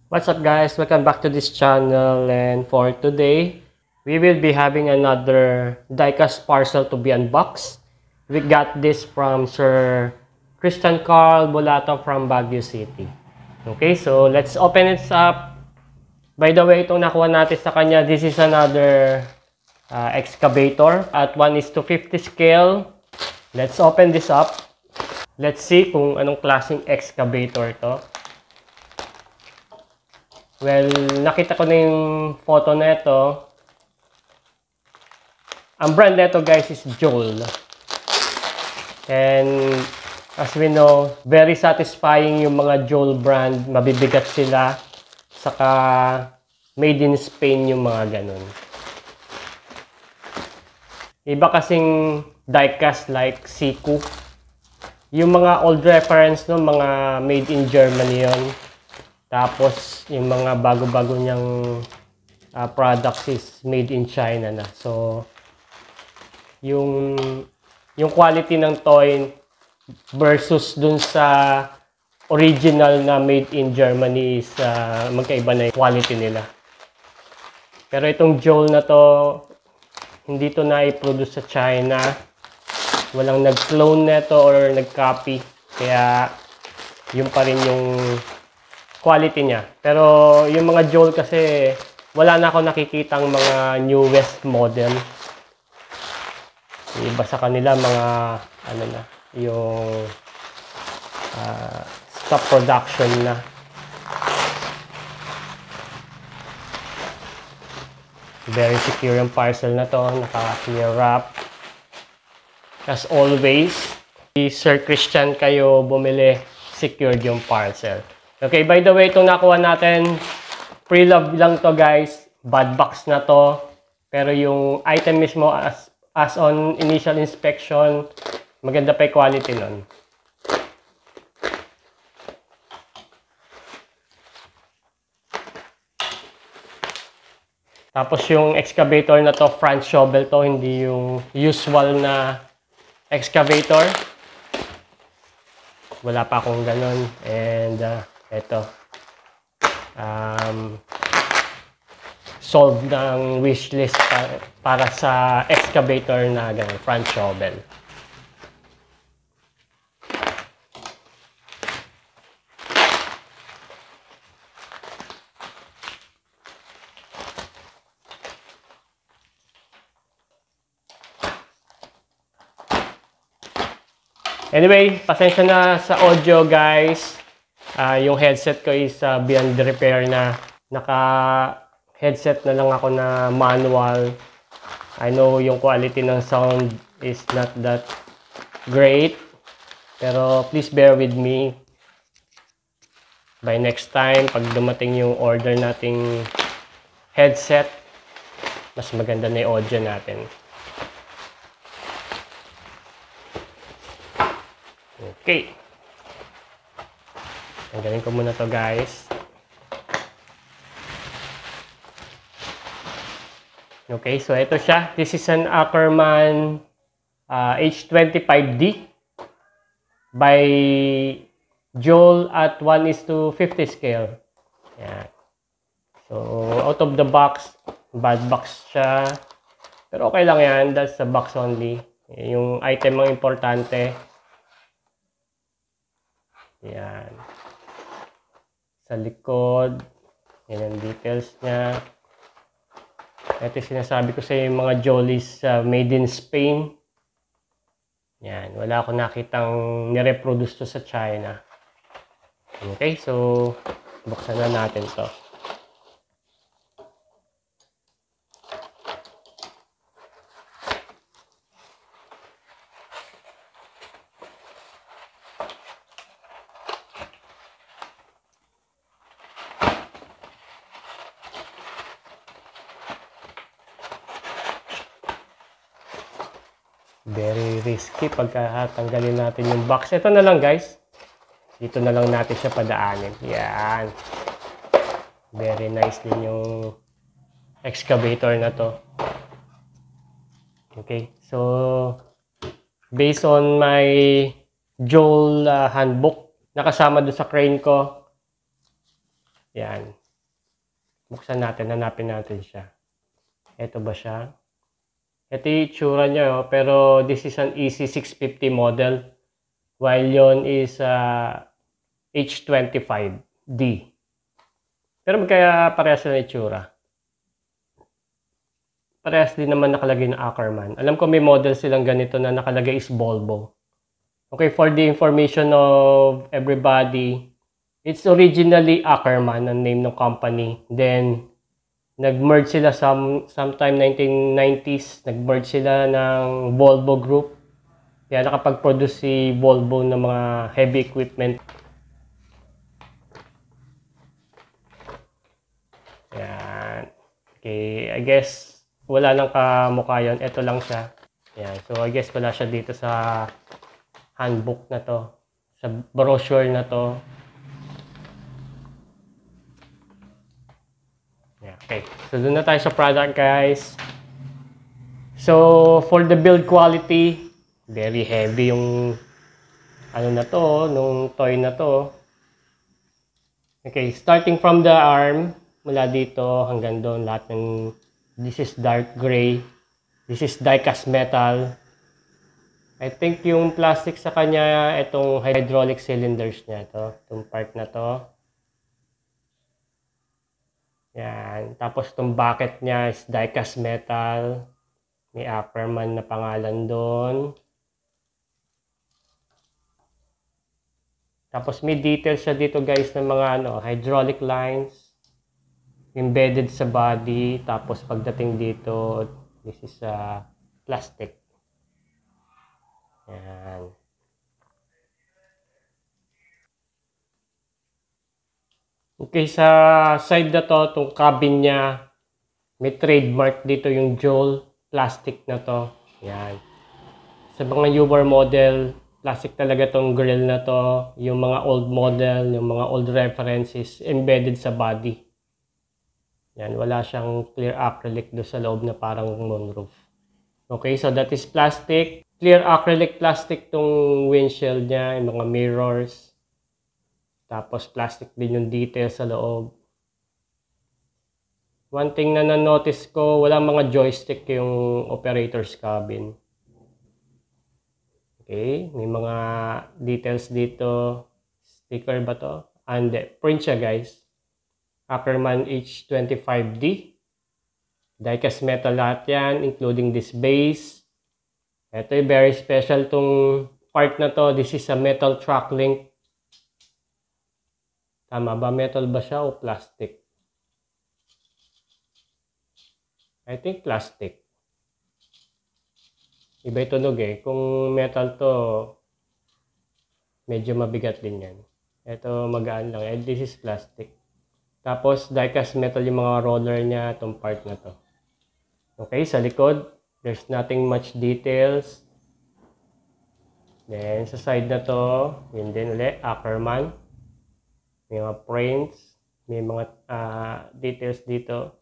What's up guys, welcome back to this channel, and for today we will be having another diecast parcel to be unboxed. We got this from Sir Christian Carl Bolato from Baguio City. Okay, so let's open it up. By the way, itong nakuha natin sa kanya, this is another excavator at 1:50 scale. Let's open this up. Let's see kung anong klaseng excavator to. Well, nakita ko na yung photo na ito. Ang brand na ito guys is Joel. And as we know, very satisfying yung mga Joel brand. Mabibigat sila. Saka made in Spain yung mga ganun. Iba kasing diecast like Siku. Yung mga old reference no, mga made in Germany yon. Tapos, yung mga bago-bago niyang products is made in China na. So, yung quality ng toy versus dun sa original na made in Germany is magkaiba na yung quality nila. Pero itong Joel na to, hindi to na-produce sa China. Walang nag-clone neto or nag-copy. Kaya, yun pa rin yung quality niya. Pero yung mga Joel kasi wala na ako nakikitang mga newest model. Iba sa kanila mga ano na, yung stop production na. Very secure yung parcel na to, naka-clear wrap. As always, si Sir Christian kayo bumili, secured yung parcel. Okay, by the way, itong nakuha natin, pre-love lang to guys. Bad box na to. Pero yung item mismo as on initial inspection, maganda pa yung quality nun. Tapos yung excavator na to, front shovel to, hindi yung usual na excavator. Wala pa akong ganun. And ito, solve ng wishlist para sa excavator na ganun, front shovel. Anyway, pasensya na sa audio guys. Yung headset ko is beyond repair na. Naka-headset na lang ako na manual. I know yung quality ng sound is not that great. Pero please bear with me. By next time, pag dumating yung order nating headset, mas maganda na yung audio natin. Okay. Tanggalin ko muna to guys. Okay, so ito siya. This is an Ackerman H25D by Joel at 1:50 scale. Yan. So, out of the box, bad box siya. Pero okay lang yan. That's the box only. Yung item ang importante. Yan. Sa likod, yan ang details niya. Ito yung sinasabi ko sa yung mga Jolis made in Spain. Yan, wala akong nakitang nireproduce to sa China. Okay, so buksan na natin to. Very risky pagka tanggalin natin yung box. Ito na lang guys. Dito na lang natin siya padaanin. Yan. Very nice din yung excavator na to. Okay. So, based on my Joel handbook, nakasama doon sa crane ko. Yan. Buksan natin, hanapin natin siya. Ito ba siya? Ito yung itsura niya, pero this is an EC650 model. While yon is H25D. Pero magkaya parehas na itsura. Parehas din naman nakalagay na Ackerman. Alam ko may model silang ganito na nakalagay is Volvo. Okay, for the information of everybody, it's originally Ackerman ang name ng company. Then, nag-merge sila sometime 1990s. Nag-merge sila ng Volvo Group. Kaya nakapag-produce si Volvo ng mga heavy equipment. Yan. Okay, I guess wala nang kamukha yun. Ito lang siya. Yan. So, I guess wala siya dito sa handbook na to. Sa brochure na to. Okay, so doon na tayo sa product, guys. So, for the build quality, very heavy yung ano na to, nung toy na to. Okay, starting from the arm, mula dito hanggang doon, lahat ng, this is dark gray. This is die-cast metal. I think yung plastic sa kanya, itong hydraulic cylinders niya, itong part na to. Yan. Tapos itong bucket niya is die-cast metal. May Ackerman na pangalan doon. Tapos may details siya dito, guys, ng mga hydraulic lines embedded sa body. Tapos pagdating dito, this is plastic. Yan. Okay, sa side na to, itong cabin niya, may trademark dito yung Joel plastic na to. Yan. Sa mga newer model, plastic talaga tong grill na to. Yung mga old model, yung mga old references embedded sa body. Yan, wala siyang clear acrylic do sa loob na parang moonroof. Okay, so that is plastic. Clear acrylic plastic tong windshield niya, yung mga mirrors. Tapos plastic din yung details sa loob. One thing na na-notice ko, walang mga joystick yung operator's cabin. Okay, may mga details dito. Sticker ba to? And print siya, guys. Ackerman H25D. Die-cast metal lahat yan, including this base. Ito yung very special tong part na to. This is a metal track link. Tama ba? Metal ba siya o plastic? I think plastic. Iba yung tunog eh. Kung metal to, medyo mabigat din yan. Ito magaan lang. This is plastic. Tapos die-cast metal yung mga roller niya, itong part na to. Okay, sa likod, there's nothing much details. Then, sa side na to, yun din ulit, Ackerman. May mga prints, may mga details dito.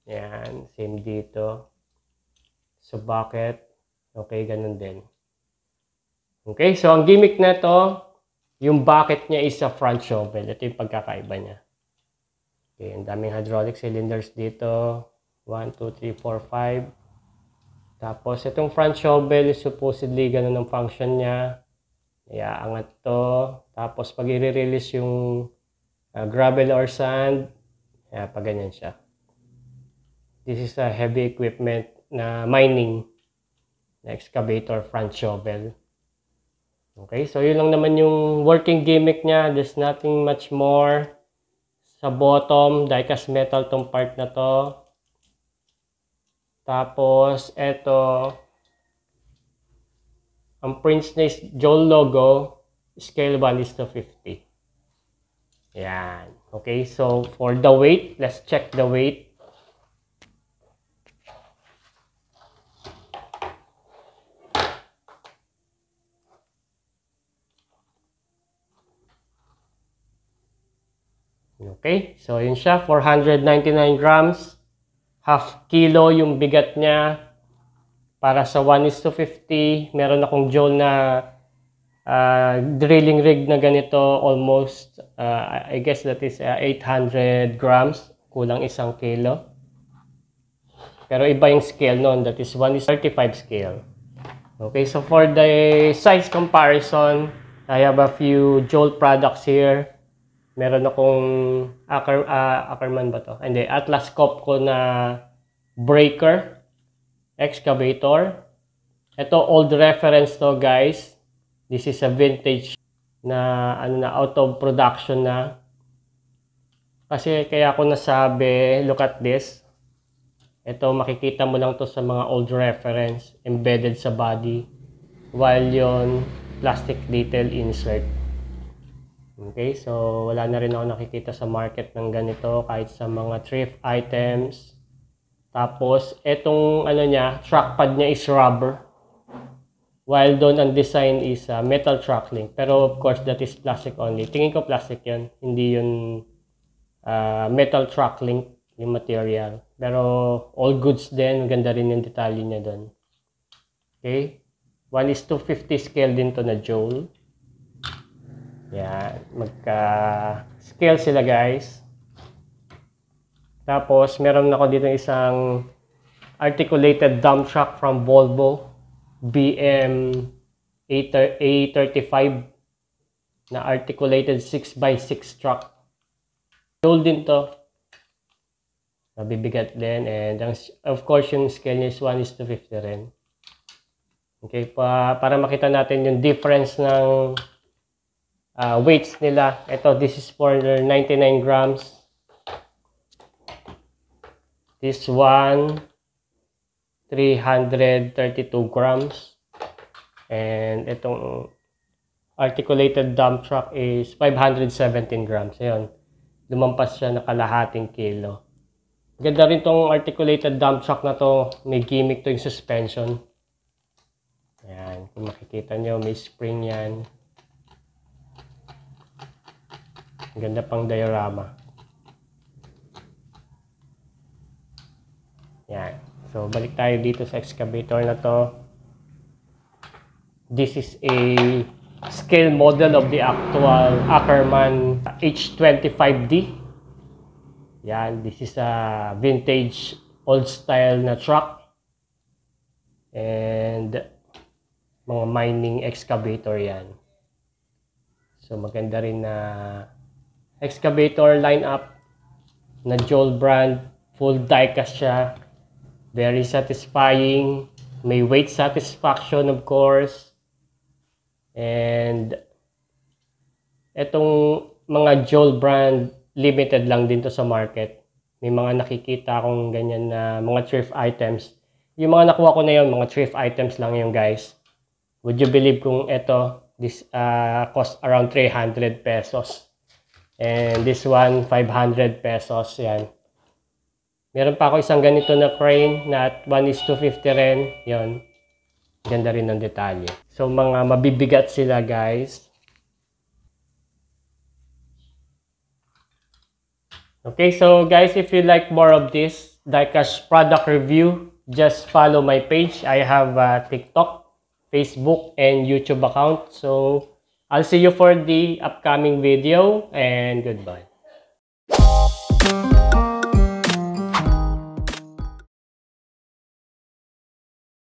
Yan, same dito. So, bucket. Okay, ganun din. Okay, so ang gimmick na to, yung bucket niya is a front shovel. Ito yung pagkakaiba niya. Okay, ang daming hydraulic cylinders dito. 1, 2, 3, 4, 5. Tapos, itong front shovel is supposedly ganun ang function niya. Iaangat to. Tapos, pag i-release yung gravel or sand, pag ganyan siya. This is a heavy equipment na mining na excavator front shovel. Okay, so yun lang naman yung working gimmick niya. There's nothing much more. Sa bottom, die-cast metal tong part na to. Tapos, eto, ang prints na is Joel logo, scale 1:50. Yan. Okay, so for the weight, let's check the weight. Okay, so yun siya, 499 grams. Half kilo yung bigat niya. Para sa 1:50, meron akong Joel na drilling rig na ganito, almost, I guess that is 800 grams, kulang 1 kilo. Pero iba yung scale nun, that is 1:35 scale. Okay, so for the size comparison, I have a few Joel products here. Meron akong Ackerman ba to? Hindi, Atlas Copco na breaker, excavator. Ito, old reference to guys. This is a vintage na, out of production na. Kasi kaya ako nasabi, look at this. Ito, makikita mo lang to sa mga old reference, embedded sa body, while yon plastic detail insert. Okay, so wala na rin ako nakikita sa market ng ganito, kahit sa mga thrift items. Tapos, itong trackpad niya is rubber, while doon ang design is metal track link. Pero of course, that is plastic only. Tingin ko plastic yun, hindi yun metal track link yung material. Pero all goods din, maganda rin yung detalye niya doon. Okay? 1:50 scale din to na Joel. Yan, magka-scale sila guys. Tapos meron ako dito isang articulated dump truck from Volvo BM A35 na articulated 6x6 truck. Joel din to. Mabibigat din, and of course yung scale niya is 1:50 rin. Okay, para makita natin yung difference ng weights nila. Ito, this is for 99 grams. This one, 332 grams. And itong articulated dump truck is 517 grams. Ayun, lumampas siya na kalahating kilo. Ganda rin tong articulated dump truck na to. May gimmick to yung suspension. Ayan, kung makikita nyo, may spring yan. Ganda pang diorama. Ayan. So, balik tayo dito sa excavator na to. This is a scale model of the actual Ackerman H25D. Yan, this is a vintage old style na truck and mga mining excavator yan. So maganda rin na excavator lineup na Joel brand, full diecast siya, very satisfying, may weight satisfaction of course, and etong mga Joel brand limited lang din to sa market. May mga nakikita akong ganyan na mga thrift items. Yung mga nakuha ko na yun, mga thrift items lang yung guys. Would you believe kung ito, this cost around 300 pesos. And this one, 500 pesos. Yan. Meron pa ako isang ganito na crane na 1:50 rin. Yan. Ganda rin ng detalye. So mga mabibigat sila guys. Okay, so guys, if you like more of this diecast product review, just follow my page. I have a TikTok, Facebook, and YouTube account. So I'll see you for the upcoming video, and goodbye.